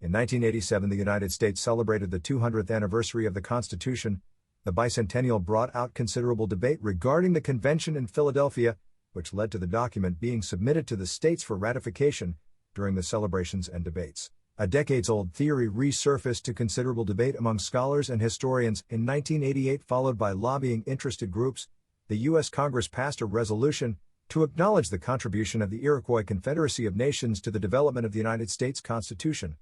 In 1987, the United States celebrated the 200th anniversary of the Constitution. The bicentennial brought out considerable debate regarding the convention in Philadelphia, which led to the document being submitted to the states for ratification. During the celebrations and debates, a decades-old theory resurfaced to considerable debate among scholars and historians. In 1988, followed by lobbying interested groups, the U.S. Congress passed a resolution to acknowledge the contribution of the Iroquois Confederacy of Nations to the development of the United States Constitution.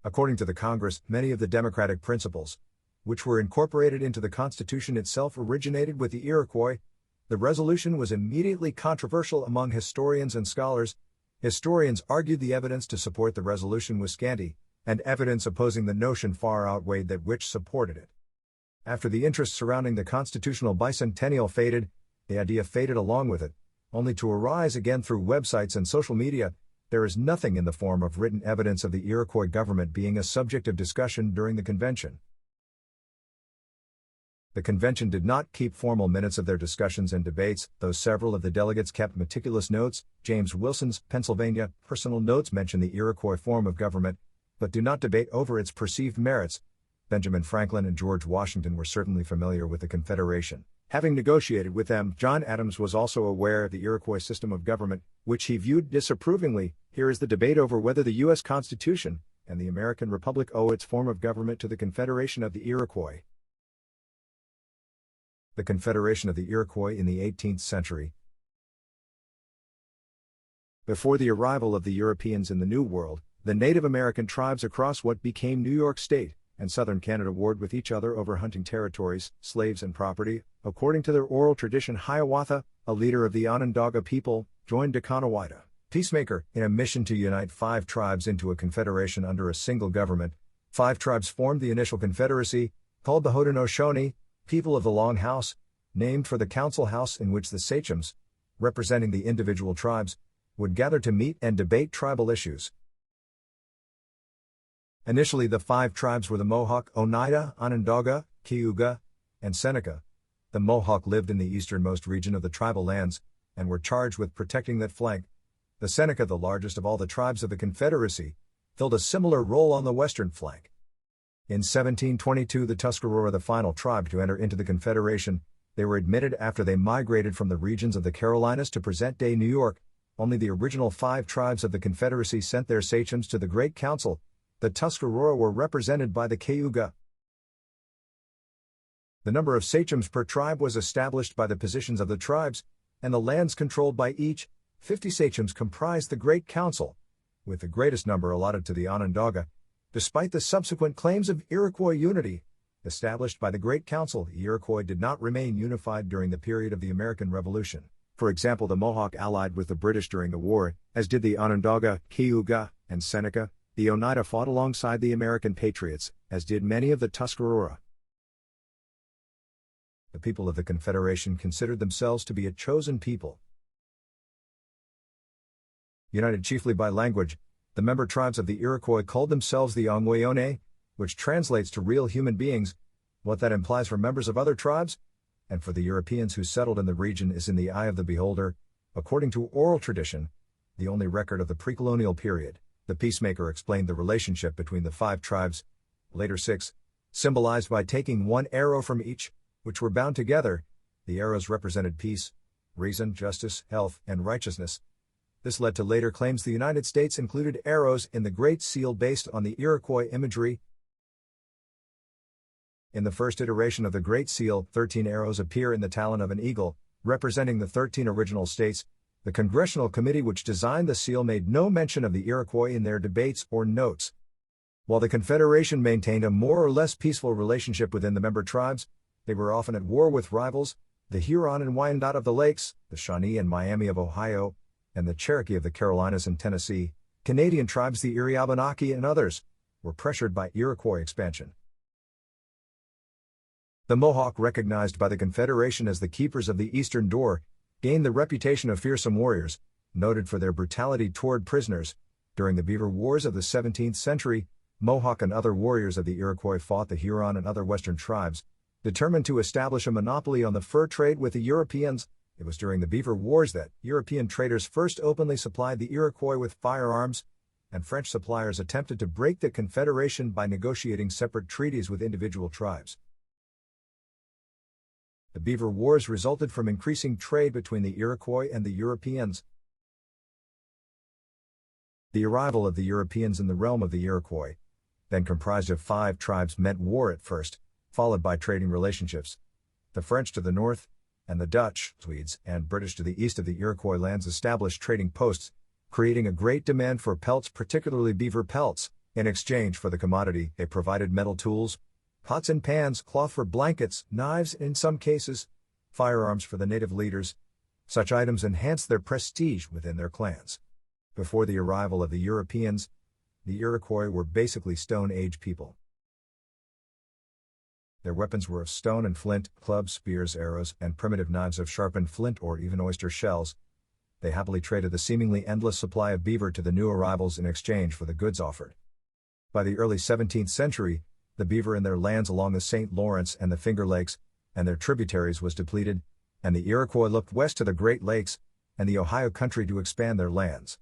According to the Congress, many of the democratic principles, which were incorporated into the Constitution itself, originated with the Iroquois. The resolution was immediately controversial among historians and scholars. Historians argued the evidence to support the resolution was scanty, and evidence opposing the notion far outweighed that which supported it. After the interest surrounding the constitutional bicentennial faded, the idea faded along with it, only to arise again through websites and social media. There is nothing in the form of written evidence of the Iroquois government being a subject of discussion during the convention. The convention did not keep formal minutes of their discussions and debates, though several of the delegates kept meticulous notes. James Wilson's Pennsylvania personal notes mention the Iroquois form of government, but do not debate over its perceived merits. Benjamin Franklin and George Washington were certainly familiar with the Confederation. Having negotiated with them, John Adams was also aware of the Iroquois system of government, which he viewed disapprovingly. Here is the debate over whether the U.S. Constitution and the American Republic owe its form of government to the Confederation of the Iroquois. The Confederation of the Iroquois in the 18th century. Before the arrival of the Europeans in the New World, the Native American tribes across what became New York State and southern Canada warred with each other over hunting territories, slaves and property. According to their oral tradition, Hiawatha, a leader of the Onondaga people, joined Deconawaida, peacemaker, in a mission to unite 5 tribes into a confederation under a single government. 5 tribes formed the initial confederacy, called the Haudenosaunee, people of the Long House, named for the council house in which the sachems, representing the individual tribes, would gather to meet and debate tribal issues. Initially, the 5 tribes were the Mohawk, Oneida, Onondaga, Cayuga, and Seneca. The Mohawk lived in the easternmost region of the tribal lands, and were charged with protecting that flank. The Seneca, the largest of all the tribes of the Confederacy, filled a similar role on the western flank. In 1722, the Tuscarora, the final tribe to enter into the Confederation, they were admitted after they migrated from the regions of the Carolinas to present-day New York. Only the original 5 tribes of the Confederacy sent their sachems to the Great Council. The Tuscarora were represented by the Cayuga. The number of sachems per tribe was established by the positions of the tribes, and the lands controlled by each. 50 sachems comprised the Great Council, with the greatest number allotted to the Onondaga. Despite the subsequent claims of Iroquois unity, established by the Great Council, the Iroquois did not remain unified during the period of the American Revolution. For example, the Mohawk allied with the British during the war, as did the Onondaga, Cayuga, and Seneca. The Oneida fought alongside the American Patriots, as did many of the Tuscarora. The people of the Confederation considered themselves to be a chosen people. United chiefly by language, the member tribes of the Iroquois called themselves the Ongwayone, which translates to real human beings. What that implies for members of other tribes, and for the Europeans who settled in the region, is in the eye of the beholder. According to oral tradition, the only record of the pre-colonial period, the peacemaker explained the relationship between the 5 tribes, later 6, symbolized by taking 1 arrow from each, which were bound together. The arrows represented peace, reason, justice, health, and righteousness. This led to later claims the United States included arrows in the Great Seal based on the Iroquois imagery. In the first iteration of the Great Seal, 13 arrows appear in the talon of an eagle, representing the 13 original states. The Congressional Committee which designed the seal made no mention of the Iroquois in their debates or notes. While the Confederation maintained a more or less peaceful relationship within the member tribes, they were often at war with rivals, the Huron and Wyandot of the Lakes, the Shawnee and Miami of Ohio, and the Cherokee of the Carolinas and Tennessee. Canadian tribes, the Erie Abenaki and others, were pressured by Iroquois expansion. The Mohawk, recognized by the Confederation as the keepers of the Eastern Door, gained the reputation of fearsome warriors, noted for their brutality toward prisoners. During the Beaver Wars of the 17th century, Mohawk and other warriors of the Iroquois fought the Huron and other western tribes, determined to establish a monopoly on the fur trade with the Europeans. It was during the Beaver Wars that European traders first openly supplied the Iroquois with firearms. and French suppliers attempted to break the Confederation by negotiating separate treaties with individual tribes. The Beaver Wars resulted from increasing trade between the Iroquois and the Europeans. The arrival of the Europeans in the realm of the Iroquois, then comprised of 5 tribes, meant war at first, followed by trading relationships. The French to the north, and the Dutch, Swedes, and British to the east of the Iroquois lands established trading posts, creating a great demand for pelts, particularly beaver pelts. In exchange for the commodity, they provided metal tools, pots and pans, cloth for blankets, knives, and in some cases, firearms for the native leaders. Such items enhanced their prestige within their clans. Before the arrival of the Europeans, the Iroquois were basically Stone Age people. Their weapons were of stone and flint, clubs, spears, arrows, and primitive knives of sharpened flint or even oyster shells. They happily traded the seemingly endless supply of beaver to the new arrivals in exchange for the goods offered. By the early 17th century, the beaver in their lands along the St. Lawrence and the Finger Lakes, and their tributaries was depleted, and the Iroquois looked west to the Great Lakes and the Ohio country to expand their lands.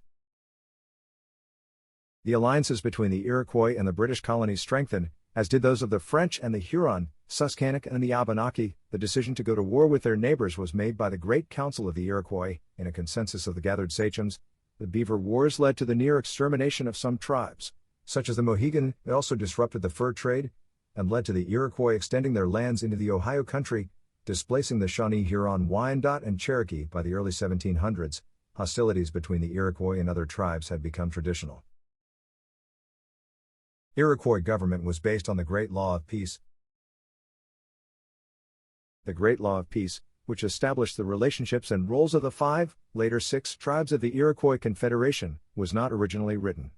The alliances between the Iroquois and the British colonies strengthened, as did those of the French and the Huron, Susquehannock and the Abenaki. The decision to go to war with their neighbors was made by the Great Council of the Iroquois, in a consensus of the gathered sachems. The Beaver Wars led to the near extermination of some tribes, such as the Mohegan. They also disrupted the fur trade, and led to the Iroquois extending their lands into the Ohio country, displacing the Shawnee, Huron, Wyandot, and Cherokee. By the early 1700s, hostilities between the Iroquois and other tribes had become traditional. Iroquois government was based on the Great Law of Peace. The Great Law of Peace, which established the relationships and roles of the 5, later 6 tribes of the Iroquois Confederation, was not originally written.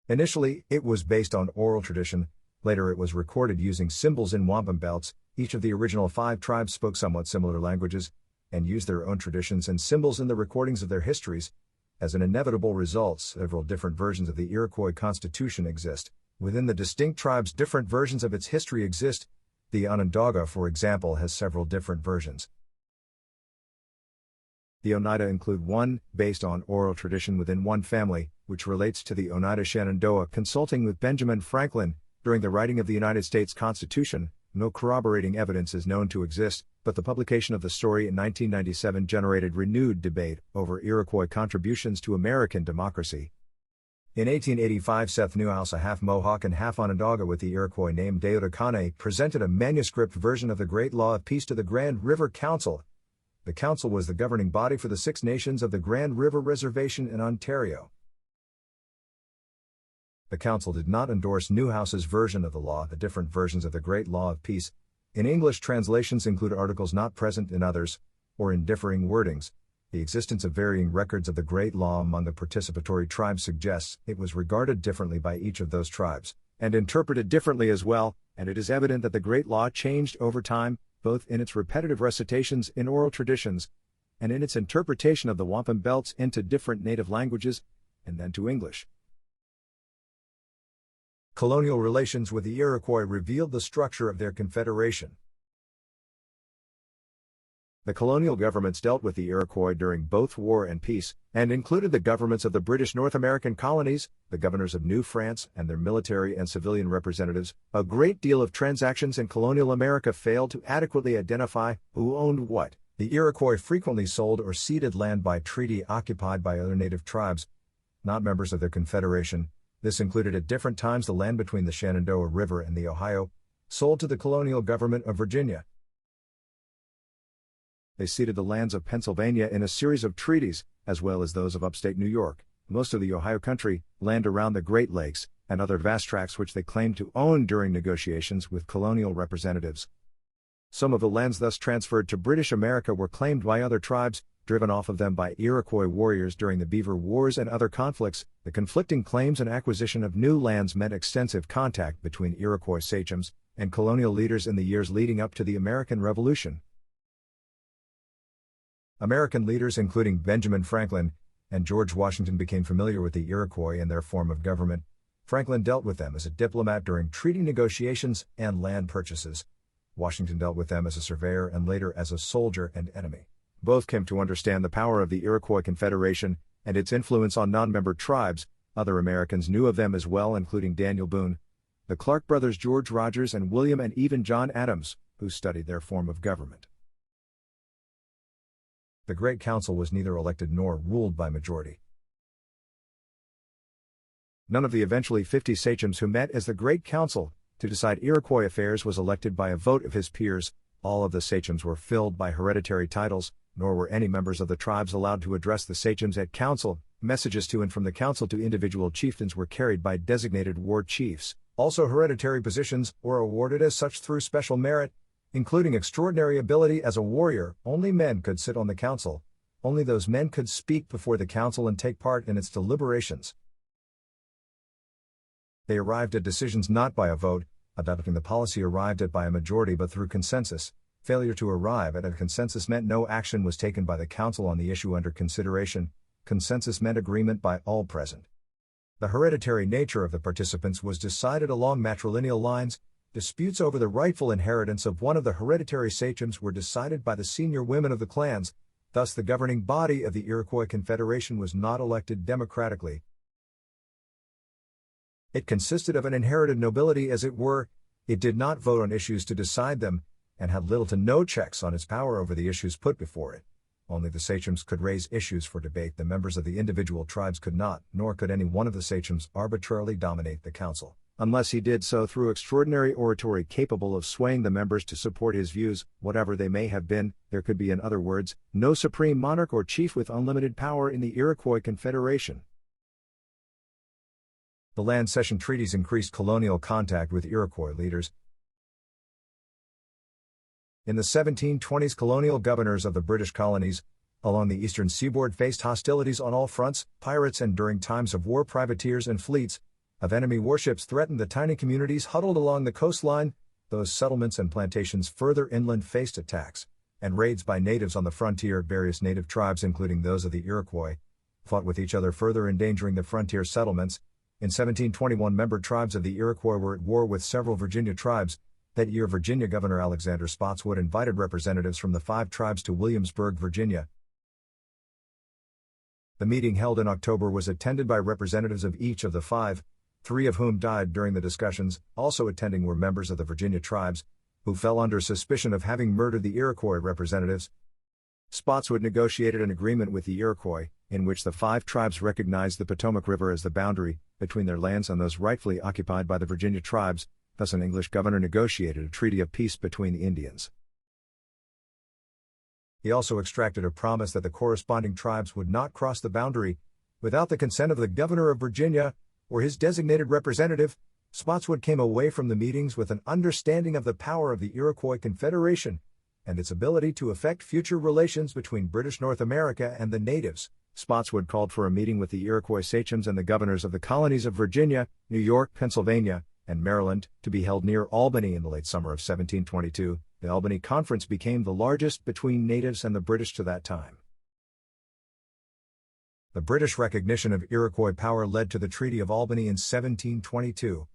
Initially, it was based on oral tradition. Later it was recorded using symbols in wampum belts. Each of the original 5 tribes spoke somewhat similar languages, and used their own traditions and symbols in the recordings of their histories. As an inevitable result, several different versions of the Iroquois Constitution exist. Within the distinct tribes, different versions of its history exist. The Onondaga, for example, has several different versions. The Oneida include one, based on oral tradition within one family, which relates to the Oneida Shenandoah. Consulting with Benjamin Franklin, during the writing of the United States Constitution, no corroborating evidence is known to exist, but the publication of the story in 1997 generated renewed debate over Iroquois contributions to American democracy. In 1885, Seth Newhouse, a half Mohawk and half Onondaga with the Iroquois name Deodokane, presented a manuscript version of the Great Law of Peace to the Grand River Council. The council was the governing body for the 6 nations of the Grand River Reservation in Ontario. The council did not endorse Newhouse's version of the law. The different versions of the Great Law of Peace in English translations include articles not present in others, or in differing wordings. The existence of varying records of the Great Law among the participatory tribes suggests it was regarded differently by each of those tribes, and interpreted differently as well, and it is evident that the Great Law changed over time, both in its repetitive recitations in oral traditions, and in its interpretation of the wampum belts into different native languages, and then to English. Colonial relations with the Iroquois revealed the structure of their confederation. The colonial governments dealt with the Iroquois during both war and peace, and included the governments of the British North American colonies, the governors of New France, and their military and civilian representatives. A great deal of transactions in colonial America failed to adequately identify who owned what. The Iroquois frequently sold or ceded land by treaty occupied by other native tribes, not members of their confederation. This included at different times the land between the Shenandoah River and the Ohio, sold to the colonial government of Virginia. They ceded the lands of Pennsylvania in a series of treaties, as well as those of upstate New York, most of the Ohio country, land around the Great Lakes, and other vast tracts which they claimed to own during negotiations with colonial representatives. Some of the lands thus transferred to British America were claimed by other tribes, driven off of them by Iroquois warriors during the Beaver Wars and other conflicts. The conflicting claims and acquisition of new lands meant extensive contact between Iroquois sachems and colonial leaders in the years leading up to the American Revolution. American leaders including Benjamin Franklin and George Washington became familiar with the Iroquois and their form of government. Franklin dealt with them as a diplomat during treaty negotiations and land purchases. Washington dealt with them as a surveyor and later as a soldier and enemy. Both came to understand the power of the Iroquois Confederation and its influence on non-member tribes. Other Americans knew of them as well, including Daniel Boone, the Clark brothers George Rogers and William, and even John Adams, who studied their form of government. The Great Council was neither elected nor ruled by majority. None of the eventually 50 sachems who met as the Great Council to decide Iroquois affairs was elected by a vote of his peers. All of the sachems were filled by hereditary titles, nor were any members of the tribes allowed to address the sachems at council. Messages to and from the council to individual chieftains were carried by designated war chiefs. Also, hereditary positions were awarded as such through special merit, including extraordinary ability as a warrior. Only men could sit on the council. Only those men could speak before the council and take part in its deliberations. They arrived at decisions not by a vote, adopting the policy arrived at by a majority but through consensus. Failure to arrive at a consensus meant no action was taken by the council on the issue under consideration. Consensus meant agreement by all present. The hereditary nature of the participants was decided along matrilineal lines. Disputes over the rightful inheritance of one of the hereditary sachems were decided by the senior women of the clans. Thus, the governing body of the Iroquois Confederation was not elected democratically. It consisted of an inherited nobility, as it were. It did not vote on issues to decide them, and had little to no checks on its power over the issues put before it. Only the sachems could raise issues for debate. The members of the individual tribes could not, nor could any one of the sachems arbitrarily dominate the council, unless he did so through extraordinary oratory capable of swaying the members to support his views, whatever they may have been. There could be, in other words, no supreme monarch or chief with unlimited power in the Iroquois Confederation. The land cession treaties increased colonial contact with Iroquois leaders. In the 1720s, colonial governors of the British colonies along the eastern seaboard faced hostilities on all fronts. Pirates and, during times of war, privateers and fleets of enemy warships threatened the tiny communities huddled along the coastline. Those settlements and plantations further inland faced attacks and raids by natives on the frontier. Various native tribes, including those of the Iroquois, fought with each other, further endangering the frontier settlements. In 1721, member tribes of the Iroquois were at war with several Virginia tribes. That year, Virginia Governor Alexander Spotswood invited representatives from the 5 tribes to Williamsburg, Virginia. The meeting, held in October, was attended by representatives of each of the 5, 3 of whom died during the discussions. Also attending were members of the Virginia tribes, who fell under suspicion of having murdered the Iroquois representatives. Spotswood negotiated an agreement with the Iroquois, in which the 5 tribes recognized the Potomac River as the boundary between their lands and those rightfully occupied by the Virginia tribes. Thus, an English governor negotiated a treaty of peace between the Indians. He also extracted a promise that the corresponding tribes would not cross the boundary without the consent of the governor of Virginia or his designated representative. Spotswood came away from the meetings with an understanding of the power of the Iroquois Confederation and its ability to affect future relations between British North America and the natives. Spotswood called for a meeting with the Iroquois sachems and the governors of the colonies of Virginia, New York, Pennsylvania, and Maryland, to be held near Albany in the late summer of 1722. The Albany Conference became the largest between natives and the British to that time. The British recognition of Iroquois power led to the Treaty of Albany in 1722.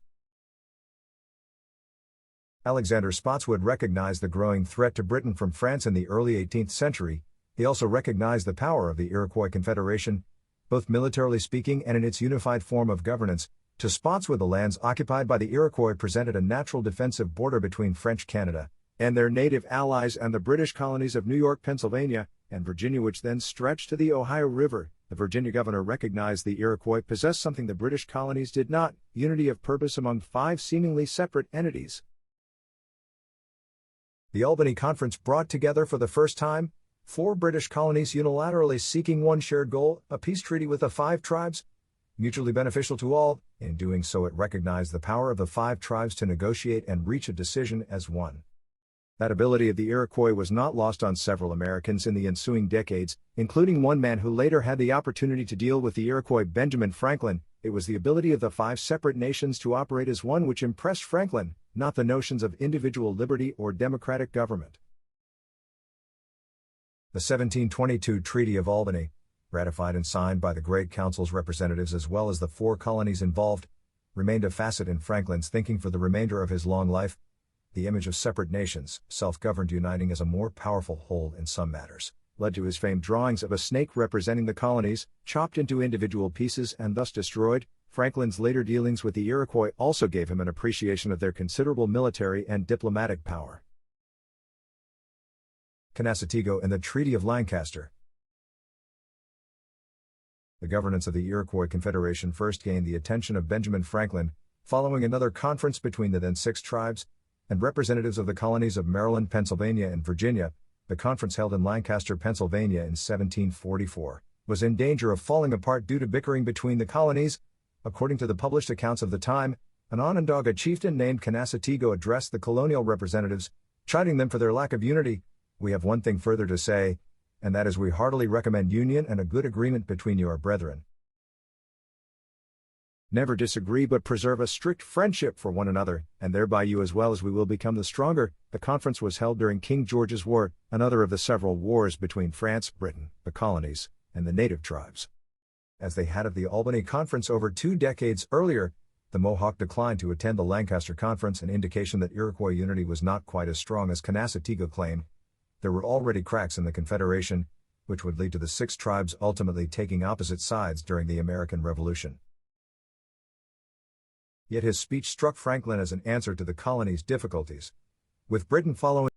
Alexander Spotswood recognized the growing threat to Britain from France in the early 18th century. He also recognized the power of the Iroquois Confederation, both militarily speaking and in its unified form of governance. To Spotswood, the lands occupied by the Iroquois presented a natural defensive border between French Canada and their native allies and the British colonies of New York, Pennsylvania, and Virginia, which then stretched to the Ohio River. The Virginia governor recognized the Iroquois possessed something the British colonies did not: unity of purpose among 5 seemingly separate entities. The Albany Conference brought together for the first time 4 British colonies unilaterally seeking one shared goal, a peace treaty with the 5 tribes, mutually beneficial to all. In doing so, it recognized the power of the 5 tribes to negotiate and reach a decision as one. That ability of the Iroquois was not lost on several Americans in the ensuing decades, including one man who later had the opportunity to deal with the Iroquois, Benjamin Franklin. It was the ability of the 5 separate nations to operate as one which impressed Franklin, not the notions of individual liberty or democratic government. The 1722 Treaty of Albany, ratified and signed by the Great Council's representatives as well as the 4 colonies involved, remained a facet in Franklin's thinking for the remainder of his long life. The image of separate nations, self-governed, uniting as a more powerful whole in some matters, led to his famed drawings of a snake representing the colonies, chopped into individual pieces and thus destroyed. Franklin's later dealings with the Iroquois also gave him an appreciation of their considerable military and diplomatic power. Canasatego and the Treaty of Lancaster. The governance of the Iroquois Confederation first gained the attention of Benjamin Franklin, following another conference between the then 6 tribes and representatives of the colonies of Maryland, Pennsylvania, and Virginia. The conference held in Lancaster, Pennsylvania in 1744, was in danger of falling apart due to bickering between the colonies. According to the published accounts of the time, an Onondaga chieftain named Canasatego addressed the colonial representatives, chiding them for their lack of unity. "We have one thing further to say, and that is we heartily recommend union and a good agreement between you, our brethren. Never disagree but preserve a strict friendship for one another, and thereby you as well as we will become the stronger." The conference was held during King George's War, another of the several wars between France, Britain, the colonies, and the native tribes. As they had at the Albany Conference over 2 decades earlier, the Mohawk declined to attend the Lancaster Conference, an indication that Iroquois unity was not quite as strong as Canasatego claimed. There were already cracks in the Confederation, which would lead to the 6 tribes ultimately taking opposite sides during the American Revolution. Yet his speech struck Franklin as an answer to the colony's difficulties. With Britain following